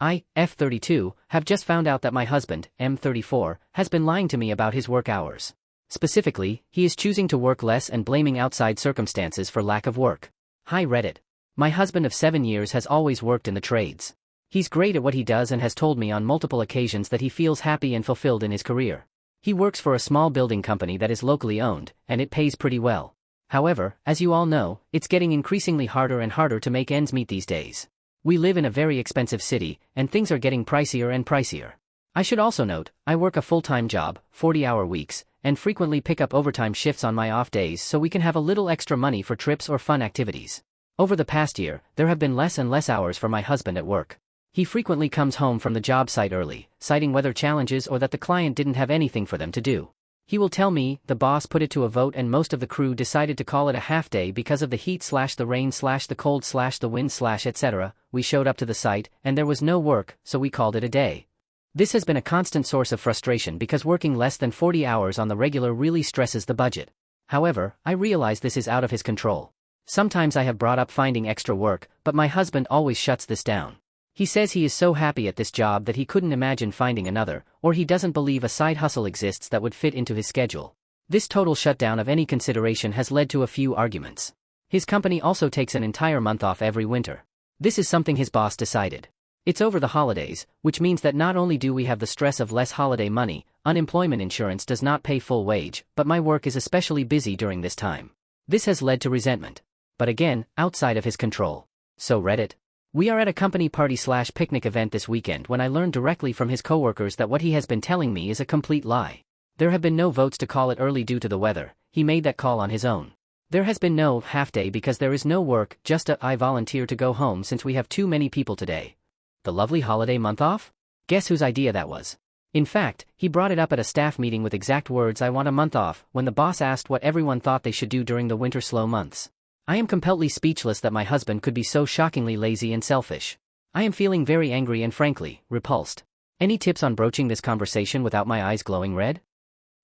I, F32, have just found out that my husband, M34, has been lying to me about his work hours. Specifically, he is choosing to work less and blaming outside circumstances for lack of work. Hi Reddit. My husband of 7 years has always worked in the trades. He's great at what he does and has told me on multiple occasions that he feels happy and fulfilled in his career. He works for a small building company that is locally owned, and it pays pretty well. However, as you all know, it's getting increasingly harder and harder to make ends meet these days. We live in a very expensive city, and things are getting pricier and pricier. I should also note, I work a full-time job, 40-hour weeks, and frequently pick up overtime shifts on my off days so we can have a little extra money for trips or fun activities. Over the past year, there have been less and less hours for my husband at work. He frequently comes home from the job site early, citing weather challenges or that the client didn't have anything for them to do. He will tell me, the boss put it to a vote and most of the crew decided to call it a half day because of the heat / the rain / the cold / the wind / etc. We showed up to the site, and there was no work, so we called it a day. This has been a constant source of frustration because working less than 40 hours on the regular really stresses the budget. However, I realize this is out of his control. Sometimes I have brought up finding extra work, but my husband always shuts this down. He says he is so happy at this job that he couldn't imagine finding another, or he doesn't believe a side hustle exists that would fit into his schedule. This total shutdown of any consideration has led to a few arguments. His company also takes an entire month off every winter. This is something his boss decided. It's over the holidays, which means that not only do we have the stress of less holiday money, unemployment insurance does not pay full wage, but my work is especially busy during this time. This has led to resentment. But again, outside of his control. So Reddit. We are at a company party / picnic event this weekend when I learned directly from his coworkers that what he has been telling me is a complete lie. There have been no votes to call it early due to the weather. He made that call on his own. There has been no half day because there is no work, just I volunteer to go home since we have too many people today. The lovely holiday month off? Guess whose idea that was? In fact, he brought it up at a staff meeting with exact words, "I want a month off," when the boss asked what everyone thought they should do during the winter slow months. I am completely speechless that my husband could be so shockingly lazy and selfish. I am feeling very angry and frankly, repulsed. Any tips on broaching this conversation without my eyes glowing red?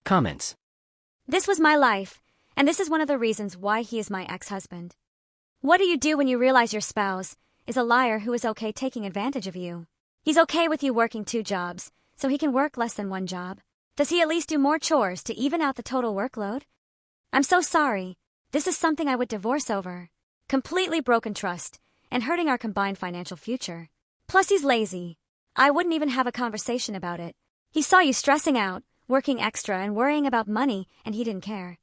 Comments. This was my life, and this is one of the reasons why he is my ex-husband. What do you do when you realize your spouse is a liar who is okay taking advantage of you? He's okay with you working 2 jobs, so he can work less than 1 job. Does he at least do more chores to even out the total workload? I'm so sorry. This is something I would divorce over. Completely broken trust, and hurting our combined financial future. Plus he's lazy. I wouldn't even have a conversation about it. He saw you stressing out, working extra and worrying about money, and he didn't care.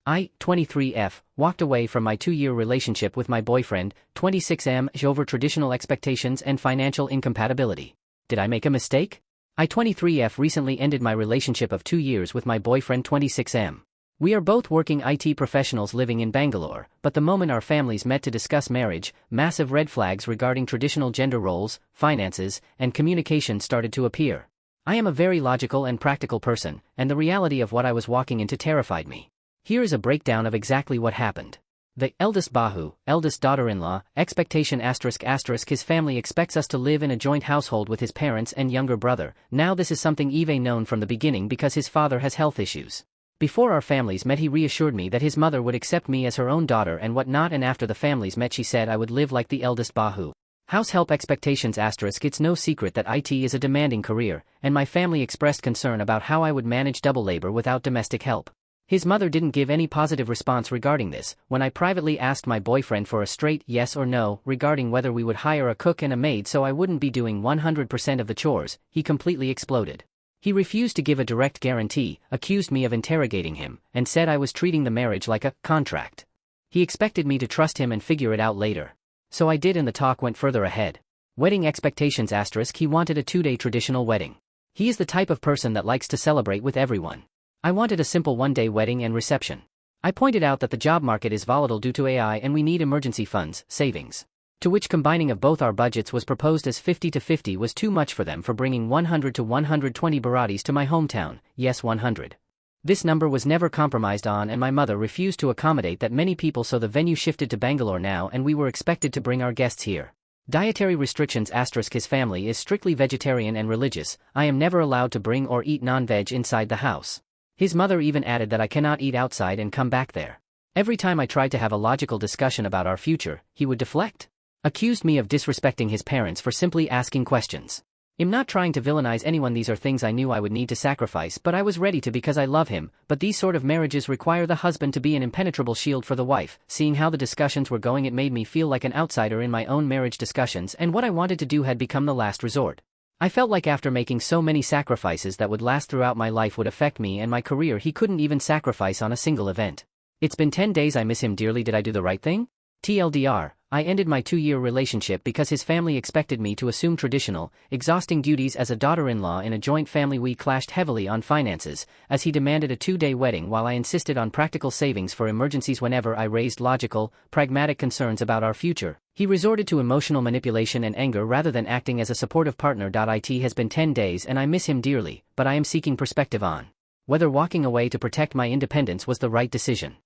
I, 23F, walked away from my 2-year relationship with my boyfriend, 26M, over traditional expectations and financial incompatibility. Did I make a mistake? I, 23F, recently ended my relationship of 2 years with my boyfriend, 26M. We are both working IT professionals living in Bangalore, but the moment our families met to discuss marriage, massive red flags regarding traditional gender roles, finances, and communication started to appear. I am a very logical and practical person, and the reality of what I was walking into terrified me. Here is a breakdown of exactly what happened. The eldest Bahu, eldest daughter-in-law, expectation ***, his family expects us to live in a joint household with his parents and younger brother. Now this is something Eve known from the beginning because his father has health issues. Before our families met he reassured me that his mother would accept me as her own daughter and whatnot, and after the families met she said I would live like the eldest Bahu. House help expectations ***, it's no secret that IT is a demanding career, and my family expressed concern about how I would manage double labor without domestic help. His mother didn't give any positive response regarding this. When I privately asked my boyfriend for a straight yes or no regarding whether we would hire a cook and a maid so I wouldn't be doing 100% of the chores, he completely exploded. He refused to give a direct guarantee, accused me of interrogating him, and said I was treating the marriage like a contract. He expected me to trust him and figure it out later. So I did, and the talk went further ahead. Wedding expectations ***, he wanted a 2-day traditional wedding. He is the type of person that likes to celebrate with everyone. I wanted a simple 1-day wedding and reception. I pointed out that the job market is volatile due to AI and we need emergency funds, savings. To which combining of both our budgets was proposed as 50-50 was too much for them for bringing 100 to 120 Baratis to my hometown, yes 100. This number was never compromised on and my mother refused to accommodate that many people, so the venue shifted to Bangalore now and we were expected to bring our guests here. Dietary restrictions ***, his family is strictly vegetarian and religious. I am never allowed to bring or eat non-veg inside the house. His mother even added that I cannot eat outside and come back there. Every time I tried to have a logical discussion about our future, he would deflect. Accused me of disrespecting his parents for simply asking questions. I'm not trying to villainize anyone, these are things I knew I would need to sacrifice, but I was ready to because I love him, but these sort of marriages require the husband to be an impenetrable shield for the wife. Seeing how the discussions were going, it made me feel like an outsider in my own marriage discussions, and what I wanted to do had become the last resort. I felt like after making so many sacrifices that would last throughout my life would affect me and my career, he couldn't even sacrifice on a single event. It's been 10 days, I miss him dearly. Did I do the right thing? TLDR, I ended my 2-year relationship because his family expected me to assume traditional, exhausting duties as a daughter-in-law in a joint family. We clashed heavily on finances, as he demanded a 2-day wedding while I insisted on practical savings for emergencies. Whenever I raised logical, pragmatic concerns about our future, he resorted to emotional manipulation and anger rather than acting as a supportive partner. It has been 10 days and I miss him dearly, but I am seeking perspective on whether walking away to protect my independence was the right decision.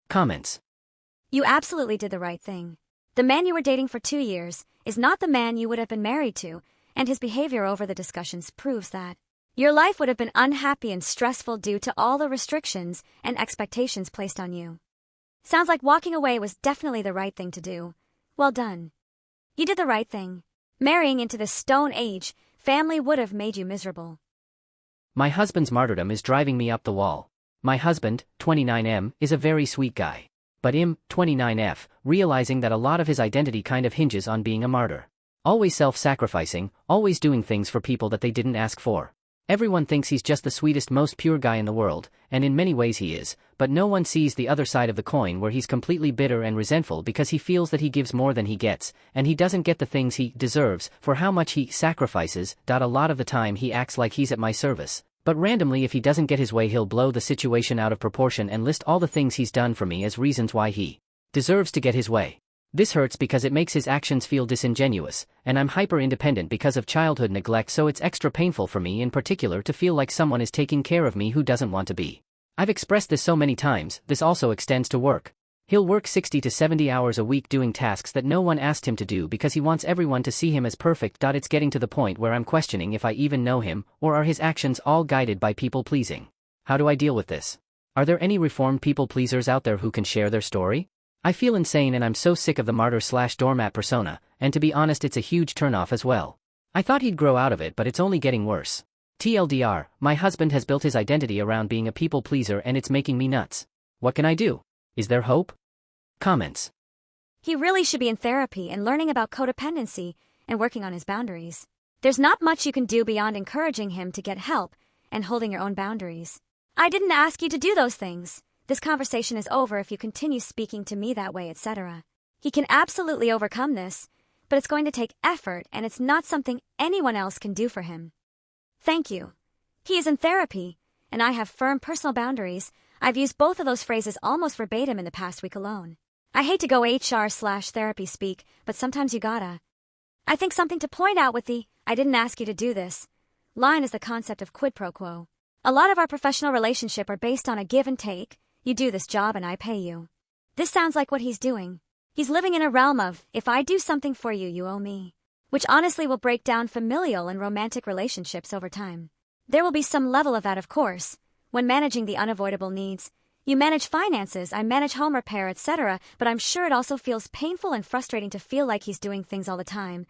Comments. You absolutely did the right thing. The man you were dating for 2 years is not the man you would have been married to, and his behavior over the discussions proves that. Your life would have been unhappy and stressful due to all the restrictions and expectations placed on you. Sounds like walking away was definitely the right thing to do. Well done. You did the right thing. Marrying into the Stone Age family would have made you miserable. My husband's martyrdom is driving me up the wall. My husband, 29M, is a very sweet guy. But him, 29F, realizing that a lot of his identity kind of hinges on being a martyr. Always self-sacrificing, always doing things for people that they didn't ask for. Everyone thinks he's just the sweetest, most pure guy in the world, and in many ways he is, but no one sees the other side of the coin where he's completely bitter and resentful because he feels that he gives more than he gets, and he doesn't get the things he deserves for how much he sacrifices. A lot of the time he acts like he's at my service. But randomly, if he doesn't get his way, he'll blow the situation out of proportion and list all the things he's done for me as reasons why he deserves to get his way. This hurts because it makes his actions feel disingenuous, and I'm hyper-independent because of childhood neglect, so it's extra painful for me in particular to feel like someone is taking care of me who doesn't want to be. I've expressed this so many times. This also extends to work. He'll work 60 to 70 hours a week doing tasks that no one asked him to do because he wants everyone to see him as perfect. It's getting to the point where I'm questioning if I even know him, or are his actions all guided by people-pleasing? How do I deal with this? Are there any reformed people-pleasers out there who can share their story? I feel insane and I'm so sick of the martyr/doormat persona, and to be honest, it's a huge turnoff as well. I thought he'd grow out of it, but it's only getting worse. TLDR, my husband has built his identity around being a people-pleaser and it's making me nuts. What can I do? Is there hope? Comments. He really should be in therapy and learning about codependency and working on his boundaries. There's not much you can do beyond encouraging him to get help and holding your own boundaries. I didn't ask you to do those things. This conversation is over if you continue speaking to me that way, etc. He can absolutely overcome this, but it's going to take effort and it's not something anyone else can do for him. Thank you. He is in therapy, and I have firm personal boundaries. I've used both of those phrases almost verbatim in the past week alone. I hate to go HR/therapy speak, but sometimes you gotta. I think something to point out with the "I didn't ask you to do this" line is the concept of quid pro quo. A lot of our professional relationships are based on a give and take. You do this job and I pay you. This sounds like what he's doing. He's living in a realm of, if I do something for you, you owe me. Which honestly will break down familial and romantic relationships over time. There will be some level of that, of course. When managing the unavoidable needs, you manage finances, I manage home repair, etc., but I'm sure it also feels painful and frustrating to feel like he's doing things all the time.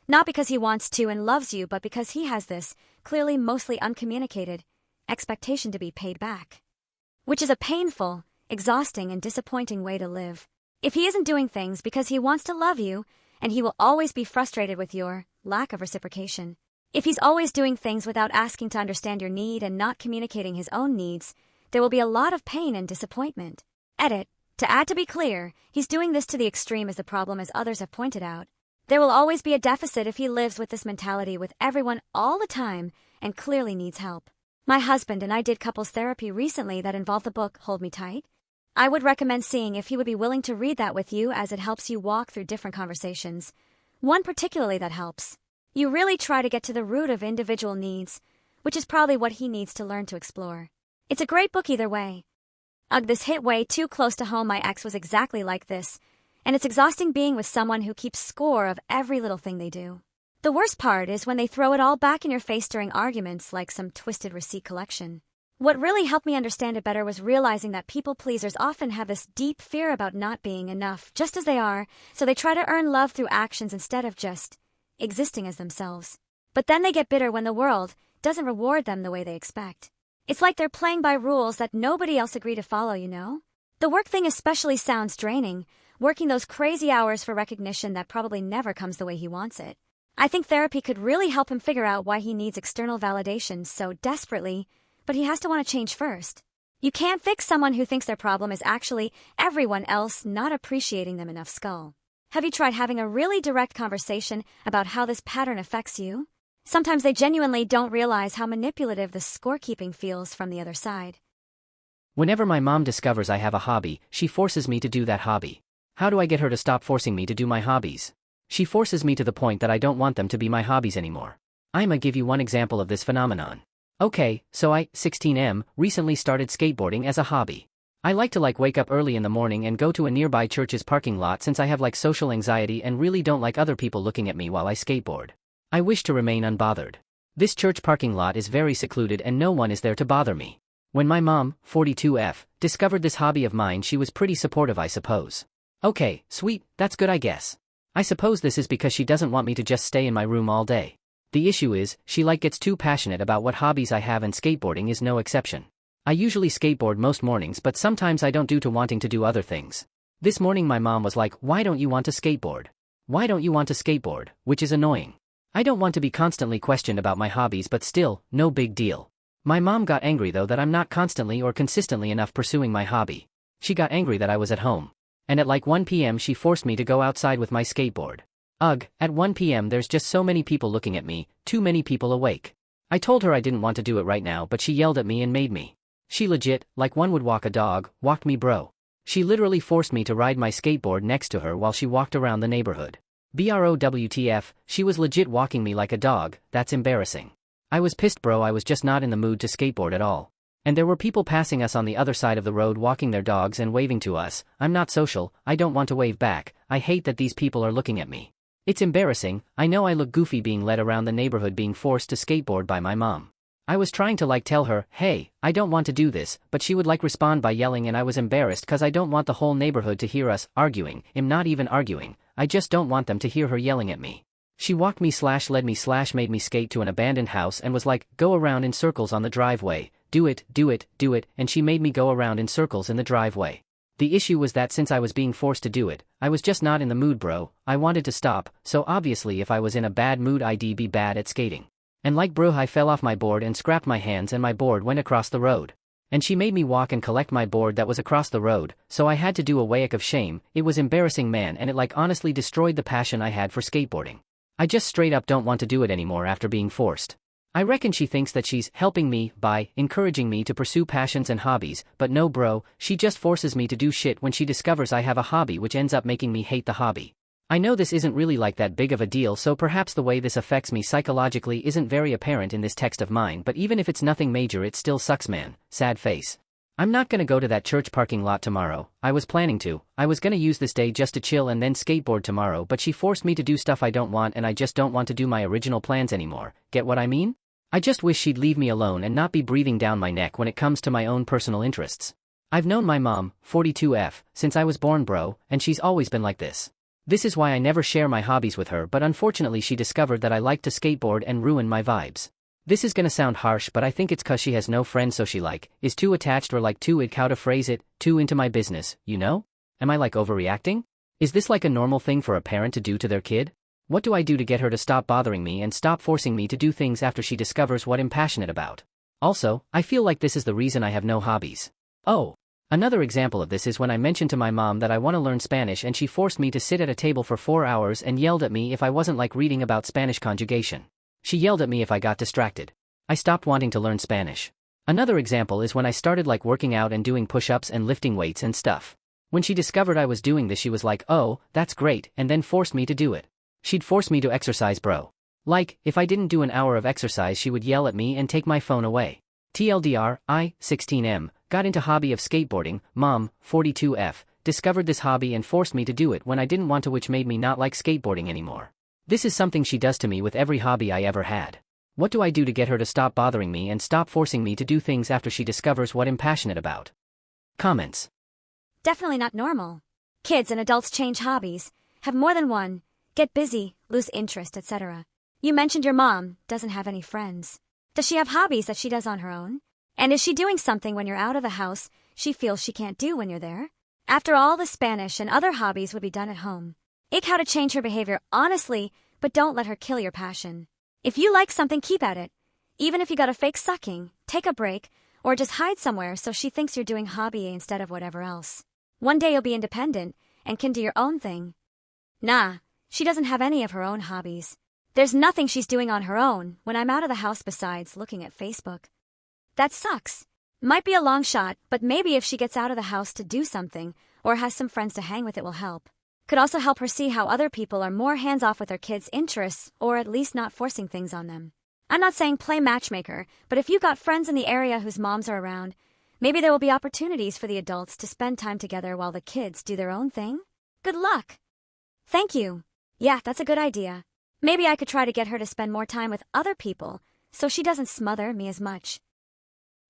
Not because he wants to and loves you, but because he has this, clearly mostly uncommunicated, expectation to be paid back. Which is a painful, exhausting, and disappointing way to live. If he isn't doing things because he wants to love you, and he will always be frustrated with your lack of reciprocation. If he's always doing things without asking to understand your need and not communicating his own needs, there will be a lot of pain and disappointment. Edit. To add to be clear, he's doing this to the extreme is the problem, as others have pointed out. There will always be a deficit if he lives with this mentality with everyone all the time and clearly needs help. My husband and I did couples therapy recently that involved the book Hold Me Tight. I would recommend seeing if he would be willing to read that with you, as it helps you walk through different conversations. One particularly that helps. You really try to get to the root of individual needs, which is probably what he needs to learn to explore. It's a great book either way. Ugh, this hit way too close to home. My ex was exactly like this, and it's exhausting being with someone who keeps score of every little thing they do. The worst part is when they throw it all back in your face during arguments like some twisted receipt collection. What really helped me understand it better was realizing that people pleasers often have this deep fear about not being enough, just as they are, so they try to earn love through actions instead of just existing as themselves. But then they get bitter when the world doesn't reward them the way they expect. It's like they're playing by rules that nobody else agreed to follow, you know? The work thing especially sounds draining, working those crazy hours for recognition that probably never comes the way he wants it. I think therapy could really help him figure out why he needs external validation so desperately, but he has to want to change first. You can't fix someone who thinks their problem is actually everyone else not appreciating them enough. Have you tried having a really direct conversation about how this pattern affects you? Sometimes they genuinely don't realize how manipulative the scorekeeping feels from the other side. Whenever my mom discovers I have a hobby, she forces me to do that hobby. How do I get her to stop forcing me to do my hobbies? She forces me to the point that I don't want them to be my hobbies anymore. I'ma give you one example of this phenomenon. Okay, so I, 16M, recently started skateboarding as a hobby. I like to wake up early in the morning and go to a nearby church's parking lot since I have social anxiety and really don't like other people looking at me while I skateboard. I wish to remain unbothered. This church parking lot is very secluded and no one is there to bother me. When my mom, 42F, discovered this hobby of mine, she was pretty supportive, I suppose. Okay, sweet, that's good I guess. I suppose this is because she doesn't want me to just stay in my room all day. The issue is, she gets too passionate about what hobbies I have and skateboarding is no exception. I usually skateboard most mornings but sometimes I don't due to wanting to do other things. This morning my mom was like, why don't you want to skateboard? Why don't you want to skateboard? Which is annoying. I don't want to be constantly questioned about my hobbies but still, no big deal. My mom got angry though that I'm not constantly or consistently enough pursuing my hobby. She got angry that I was at home. And at 1 p.m. she forced me to go outside with my skateboard. Ugh, at 1 p.m. there's just so many people looking at me, too many people awake. I told her I didn't want to do it right now but she yelled at me and made me. She legit, like one would walk a dog, walked me bro. She literally forced me to ride my skateboard next to her while she walked around the neighborhood. BROWTF, she was legit walking me like a dog, that's embarrassing. I was pissed bro, I was just not in the mood to skateboard at all. And there were people passing us on the other side of the road walking their dogs and waving to us. I'm not social, I don't want to wave back, I hate that these people are looking at me. It's embarrassing, I know I look goofy being led around the neighborhood being forced to skateboard by my mom. I was trying to tell her, hey, I don't want to do this, but she would respond by yelling and I was embarrassed cause I don't want the whole neighborhood to hear us arguing. I'm not even arguing, I just don't want them to hear her yelling at me. She walked me / led me / made me skate to an abandoned house and was like, go around in circles on the driveway, do it, do it, do it, and she made me go around in circles in the driveway. The issue was that since I was being forced to do it, I was just not in the mood bro, I wanted to stop, so obviously if I was in a bad mood I'd be bad at skating. And bro I fell off my board and scrapped my hands and my board went across the road. And she made me walk and collect my board that was across the road, so I had to do a wake of shame. It was embarrassing man and it honestly destroyed the passion I had for skateboarding. I just straight up don't want to do it anymore after being forced. I reckon she thinks that she's helping me by encouraging me to pursue passions and hobbies, but no bro, she just forces me to do shit when she discovers I have a hobby which ends up making me hate the hobby. I know this isn't really that big of a deal, so perhaps the way this affects me psychologically isn't very apparent in this text of mine, but even if it's nothing major it still sucks man, sad face. I'm not gonna go to that church parking lot tomorrow. I was planning to. I was gonna use this day just to chill and then skateboard tomorrow, but she forced me to do stuff I don't want and I just don't want to do my original plans anymore. Get what I mean? I just wish she'd leave me alone and not be breathing down my neck when it comes to my own personal interests. I've known my mom, 42F, since I was born bro, and she's always been like this. This is why I never share my hobbies with her, but unfortunately she discovered that I like to skateboard and ruin my vibes. This is gonna sound harsh but I think it's cause she has no friends, so she is too attached or too how to phrase it, too into my business, you know? Am I overreacting? Is this a normal thing for a parent to do to their kid? What do I do to get her to stop bothering me and stop forcing me to do things after she discovers what I'm passionate about? Also, I feel like this is the reason I have no hobbies. Oh. Another example of this is when I mentioned to my mom that I want to learn Spanish and she forced me to sit at a table for 4 hours and yelled at me if I wasn't reading about Spanish conjugation. She yelled at me if I got distracted. I stopped wanting to learn Spanish. Another example is when I started working out and doing push-ups and lifting weights and stuff. When she discovered I was doing this she was like, oh, that's great, and then forced me to do it. She'd force me to exercise bro. If I didn't do an hour of exercise she would yell at me and take my phone away. TLDR, I, 16M, got into hobby of skateboarding, mom, 42F, discovered this hobby and forced me to do it when I didn't want to, which made me not like skateboarding anymore. This is something she does to me with every hobby I ever had. What do I do to get her to stop bothering me and stop forcing me to do things after she discovers what I'm passionate about? Comments. Definitely not normal. Kids and adults change hobbies, have more than one, get busy, lose interest, etc. You mentioned your mom doesn't have any friends. Does she have hobbies that she does on her own? And is she doing something when you're out of the house she feels she can't do when you're there? After all, the Spanish and other hobbies would be done at home. Ache how to change her behavior honestly, but don't let her kill your passion. If you like something, keep at it. Even if you gotta fake sucking, take a break, or just hide somewhere so she thinks you're doing hobby instead of whatever else. One day you'll be independent and can do your own thing. Nah, she doesn't have any of her own hobbies. There's nothing she's doing on her own when I'm out of the house besides looking at Facebook. That sucks. Might be a long shot, but maybe if she gets out of the house to do something or has some friends to hang with, it will help. Could also help her see how other people are more hands-off with their kids' interests or at least not forcing things on them. I'm not saying play matchmaker, but if you got friends in the area whose moms are around, maybe there will be opportunities for the adults to spend time together while the kids do their own thing. Good luck. Thank you. Yeah, that's a good idea. Maybe I could try to get her to spend more time with other people so she doesn't smother me as much.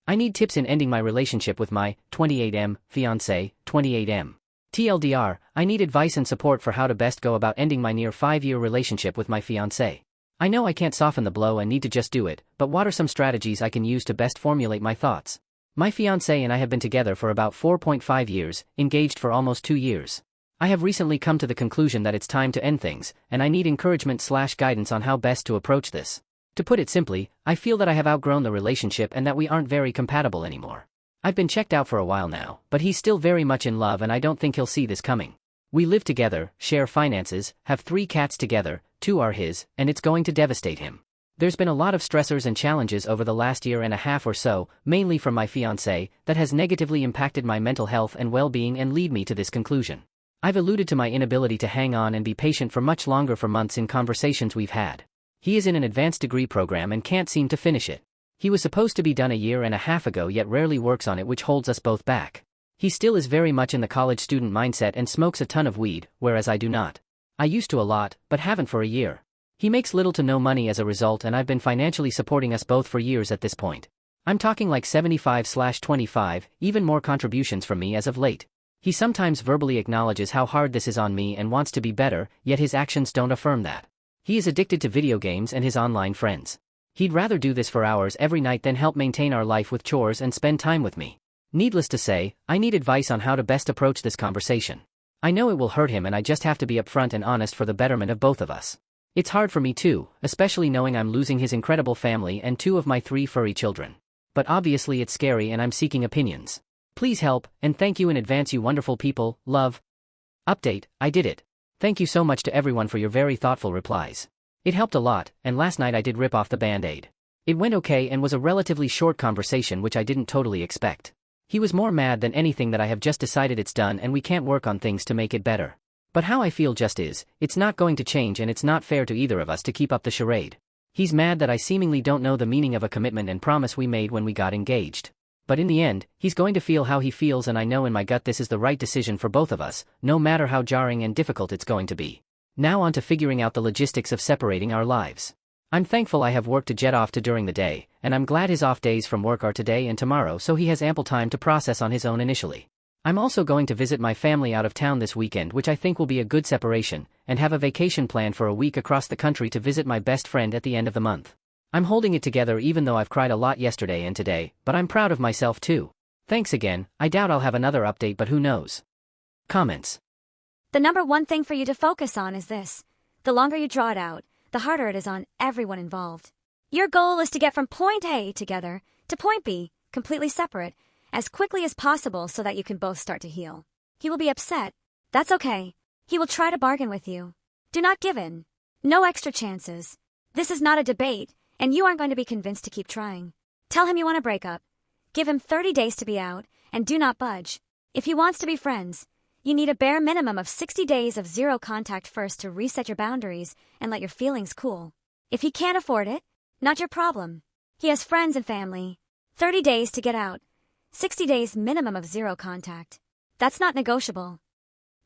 I need tips in ending my relationship with my 28M fiancé, 28M. TLDR, I need advice and support for how to best go about ending my near 5-year relationship with my fiancé. I know I can't soften the blow and need to just do it, but what are some strategies I can use to best formulate my thoughts? My fiancé and I have been together for about 4.5 years, engaged for almost 2 years. I have recently come to the conclusion that it's time to end things, and I need encouragement/guidance on how best to approach this. To put it simply, I feel that I have outgrown the relationship and that we aren't very compatible anymore. I've been checked out for a while now, but he's still very much in love and I don't think he'll see this coming. We live together, share finances, have 3 cats together, 2 are his, and it's going to devastate him. There's been a lot of stressors and challenges over the last year and a half or so, mainly from my fiancé, that has negatively impacted my mental health and well-being and lead me to this conclusion. I've alluded to my inability to hang on and be patient for much longer for months in conversations we've had. He is in an advanced degree program and can't seem to finish it. He was supposed to be done a year and a half ago yet rarely works on it, which holds us both back. He still is very much in the college student mindset and smokes a ton of weed, whereas I do not. I used to a lot, but haven't for a year. He makes little to no money as a result and I've been financially supporting us both for years at this point. I'm talking like 75/25, even more contributions from me as of late. He sometimes verbally acknowledges how hard this is on me and wants to be better, yet his actions don't affirm that. He is addicted to video games and his online friends. He'd rather do this for hours every night than help maintain our life with chores and spend time with me. Needless to say, I need advice on how to best approach this conversation. I know it will hurt him and I just have to be upfront and honest for the betterment of both of us. It's hard for me too, especially knowing I'm losing his incredible family and 2 of my 3 furry children. But obviously it's scary and I'm seeking opinions. Please help, and thank you in advance, you wonderful people. Love. Update, I did it. Thank you so much to everyone for your very thoughtful replies. It helped a lot, and last night I did rip off the band-aid. It went okay and was a relatively short conversation which I didn't totally expect. He was more mad than anything that I have just decided it's done and we can't work on things to make it better. But how I feel just is, it's not going to change and it's not fair to either of us to keep up the charade. He's mad that I seemingly don't know the meaning of a commitment and promise we made when we got engaged. But in the end, he's going to feel how he feels and I know in my gut this is the right decision for both of us, no matter how jarring and difficult it's going to be. Now on to figuring out the logistics of separating our lives. I'm thankful I have work to jet off to during the day, and I'm glad his off days from work are today and tomorrow so he has ample time to process on his own initially. I'm also going to visit my family out of town this weekend, which I think will be a good separation, and have a vacation planned for a week across the country to visit my best friend at the end of the month. I'm holding it together even though I've cried a lot yesterday and today, but I'm proud of myself too. Thanks again. I doubt I'll have another update, but who knows. Comments. The number one thing for you to focus on is this. The longer you draw it out, the harder it is on everyone involved. Your goal is to get from point A together to point B, completely separate, as quickly as possible so that you can both start to heal. He will be upset. That's okay. He will try to bargain with you. Do not give in. No extra chances. This is not a debate, and you aren't going to be convinced to keep trying. Tell him you want to break up. Give him 30 days to be out, and do not budge. If he wants to be friends, you need a bare minimum of 60 days of zero contact first to reset your boundaries and let your feelings cool. If he can't afford it, not your problem. He has friends and family. 30 days to get out. 60 days minimum of zero contact. That's not negotiable.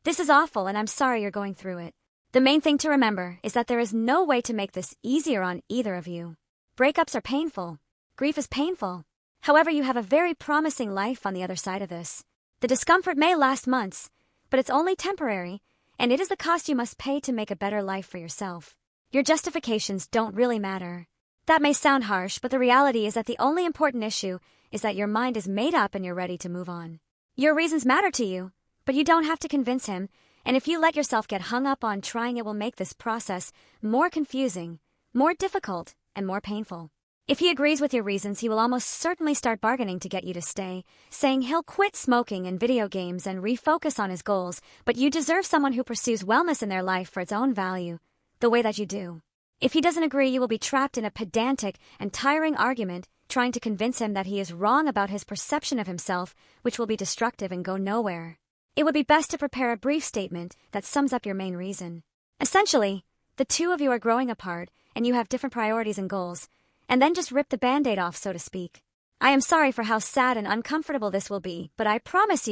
This is awful and I'm sorry you're going through it. The main thing to remember is that there is no way to make this easier on either of you. Breakups are painful. Grief is painful. However, you have a very promising life on the other side of this. The discomfort may last months, but it's only temporary, and it is the cost you must pay to make a better life for yourself. Your justifications don't really matter. That may sound harsh, but the reality is that the only important issue is that your mind is made up and you're ready to move on. Your reasons matter to you, but you don't have to convince him, and if you let yourself get hung up on trying, it will make this process more confusing, more difficult, and more painful. If he agrees with your reasons, he will almost certainly start bargaining to get you to stay, saying he'll quit smoking and video games and refocus on his goals, but you deserve someone who pursues wellness in their life for its own value, the way that you do. If he doesn't agree, you will be trapped in a pedantic and tiring argument, trying to convince him that he is wrong about his perception of himself, which will be destructive and go nowhere. It would be best to prepare a brief statement that sums up your main reason. Essentially, the two of you are growing apart, and you have different priorities and goals, and then just rip the band-aid off, so to speak. I am sorry for how sad and uncomfortable this will be, but I promise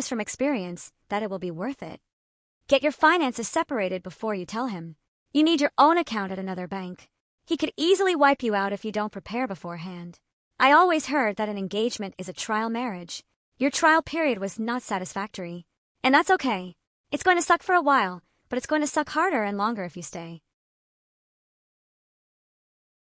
from experience, that it will be worth it. Get your finances separated before you tell him. You need your own account at another bank. He could easily wipe you out if you don't prepare beforehand. I always heard that an engagement is a trial marriage. Your trial period was not satisfactory. And that's okay. It's going to suck for a while, but it's going to suck harder and longer if you stay.